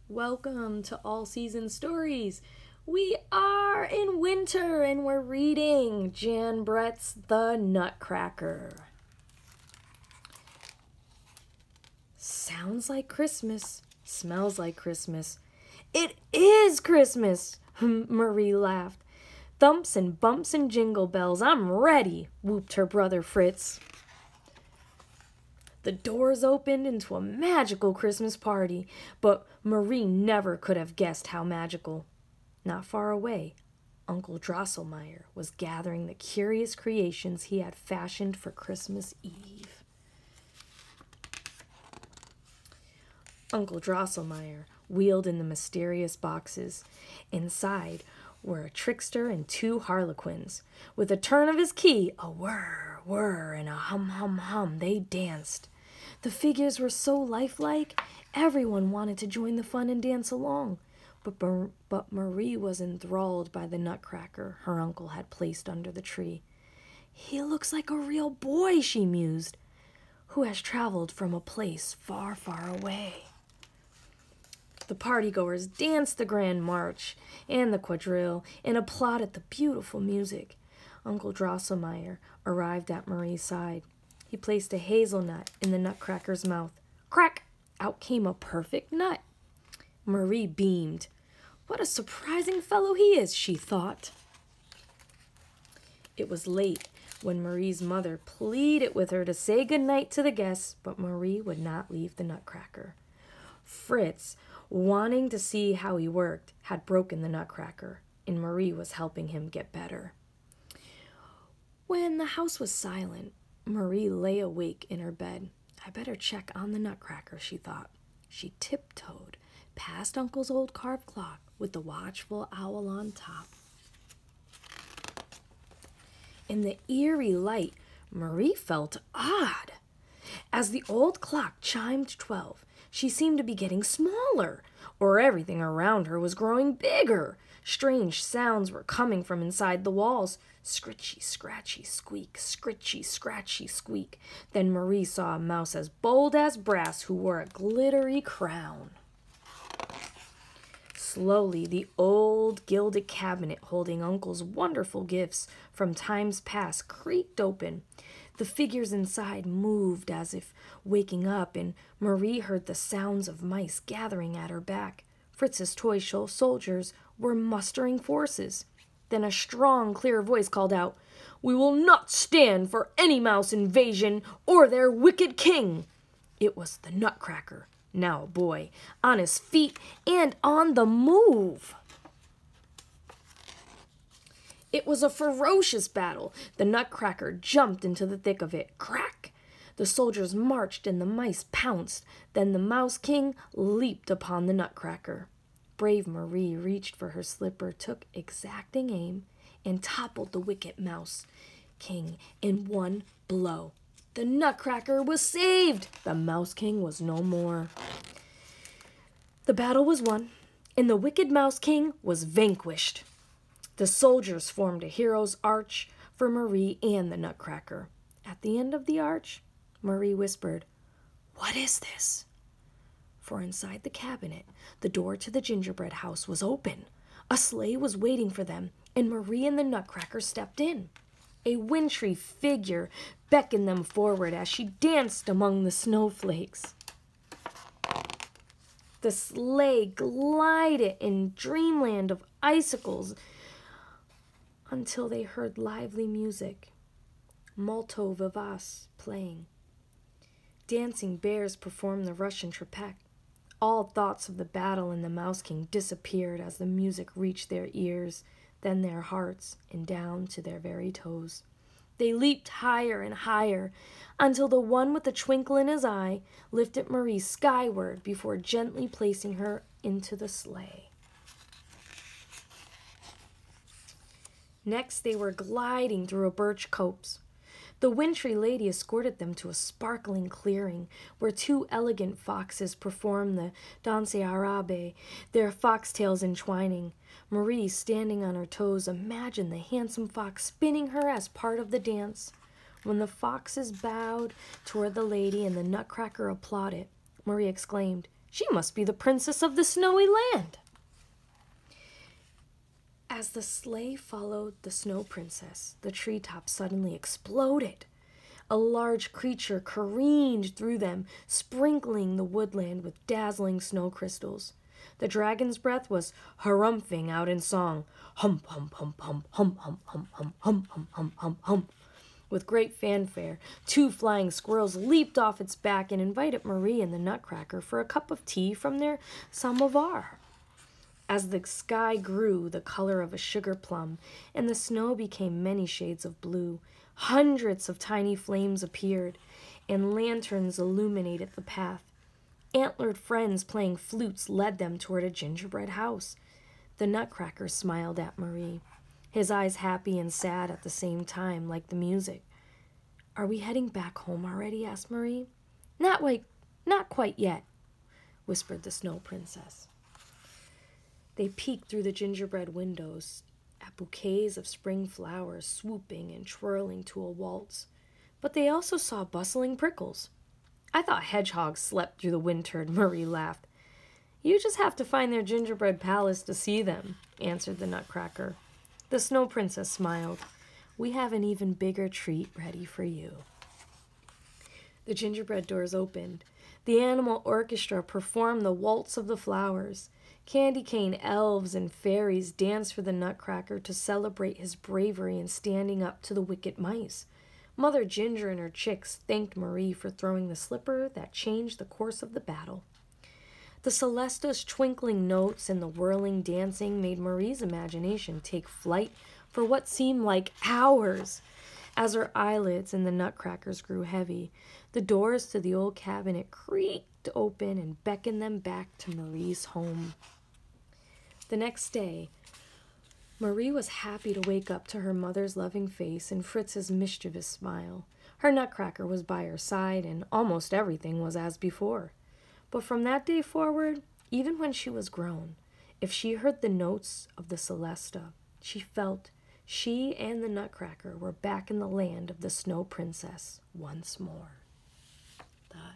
Welcome to All Season Stories. We are in winter and we're reading Jan Brett's The Nutcracker. Sounds like Christmas, smells like Christmas. It is Christmas, Marie laughed. Thumps and bumps and jingle bells, I'm ready, whooped her brother Fritz. The doors opened into a magical Christmas party, but Marie never could have guessed how magical. Not far away, Uncle Drosselmeyer was gathering the curious creations he had fashioned for Christmas Eve. Uncle Drosselmeyer wheeled in the mysterious boxes. Inside were a trickster and two harlequins. With a turn of his key, a whir, whir, and a hum, hum, hum, they danced. The figures were so lifelike, everyone wanted to join the fun and dance along. But Marie was enthralled by the Nutcracker her uncle had placed under the tree. He looks like a real boy, she mused, who has traveled from a place far, far away. The partygoers danced the grand march and the quadrille and applauded the beautiful music. Uncle Drosselmeyer arrived at Marie's side. He placed a hazelnut in the Nutcracker's mouth. Crack! Out came a perfect nut. Marie beamed. What a surprising fellow he is, she thought. It was late when Marie's mother pleaded with her to say goodnight to the guests, but Marie would not leave the Nutcracker. Fritz, wanting to see how he worked, had broken the Nutcracker, and Marie was helping him get better. When the house was silent, Marie lay awake in her bed. I better check on the Nutcracker, she thought. She tiptoed past Uncle's old carved clock with the watchful owl on top. In the eerie light, Marie felt odd. As the old clock chimed 12, she seemed to be getting smaller, or everything around her was growing bigger. Strange sounds were coming from inside the walls. Scritchy, scratchy, squeak, scritchy, scratchy, squeak. Then Marie saw a mouse as bold as brass who wore a glittery crown. Slowly, the old gilded cabinet holding Uncle's wonderful gifts from times past creaked open. The figures inside moved as if waking up, and Marie heard the sounds of mice gathering at her back. Fritz's toy soldiers were mustering forces. Then a strong, clear voice called out, "We will not stand for any mouse invasion or their wicked king." It was the Nutcracker, now a boy, on his feet and on the move. It was a ferocious battle. The Nutcracker jumped into the thick of it. Crack! The soldiers marched and the mice pounced. Then the Mouse King leaped upon the Nutcracker. Brave Marie reached for her slipper, took exacting aim, and toppled the wicked Mouse King in one blow. The Nutcracker was saved! The Mouse King was no more. The battle was won, and the wicked Mouse King was vanquished. The soldiers formed a hero's arch for Marie and the Nutcracker. At the end of the arch, Marie whispered, "What is this?" For inside the cabinet, the door to the gingerbread house was open. A sleigh was waiting for them, and Marie and the Nutcracker stepped in. A wintry figure beckoned them forward as she danced among the snowflakes. The sleigh glided in dreamland of icicles until they heard lively music, molto vivace, playing. Dancing bears performed the Russian trepec. All thoughts of the battle and the Mouse King disappeared as the music reached their ears, then their hearts, and down to their very toes. They leaped higher and higher until the one with the twinkle in his eye lifted Marie skyward before gently placing her into the sleigh. Next, they were gliding through a birch copse. The wintry lady escorted them to a sparkling clearing where two elegant foxes performed the danse arabe, their foxtails entwining. Marie, standing on her toes, imagined the handsome fox spinning her as part of the dance. When the foxes bowed toward the lady and the Nutcracker applauded, Marie exclaimed, She must be the princess of the snowy land. As the sleigh followed the snow princess, the treetops suddenly exploded. A large creature careened through them, sprinkling the woodland with dazzling snow crystals. The dragon's breath was harumphing out in song, hum, hum, hum, hum, hum, hum, hum, hum, hum, hum, hum, hum, hum. With great fanfare, 2 flying squirrels leaped off its back and invited Marie and the Nutcracker for a cup of tea from their samovar. As the sky grew the color of a sugar plum and the snow became many shades of blue, hundreds of tiny flames appeared, and lanterns illuminated the path. Antlered friends playing flutes led them toward a gingerbread house. The Nutcracker smiled at Marie, his eyes happy and sad at the same time, like the music. "Are we heading back home already?" asked Marie. Not quite yet," whispered the Snow Princess. They peeked through the gingerbread windows at bouquets of spring flowers swooping and twirling to a waltz. But they also saw bustling prickles. "I thought hedgehogs slept through the winter," Marie laughed. "You just have to find their gingerbread palace to see them," answered the Nutcracker. The Snow Princess smiled. "We have an even bigger treat ready for you." The gingerbread doors opened. The animal orchestra performed the Waltz of the Flowers. Candy cane elves and fairies danced for the Nutcracker to celebrate his bravery in standing up to the wicked mice. Mother Ginger and her chicks thanked Marie for throwing the slipper that changed the course of the battle. The Celesta's twinkling notes and the whirling dancing made Marie's imagination take flight for what seemed like hours. As her eyelids and the Nutcrackers grew heavy, the doors to the old cabinet creaked open and beckoned them back to Marie's home. The next day, Marie was happy to wake up to her mother's loving face and Fritz's mischievous smile. Her Nutcracker was by her side, and almost everything was as before. But from that day forward, even when she was grown, if she heard the notes of the Celesta, she felt she and the Nutcracker were back in the land of the Snow Princess once more. That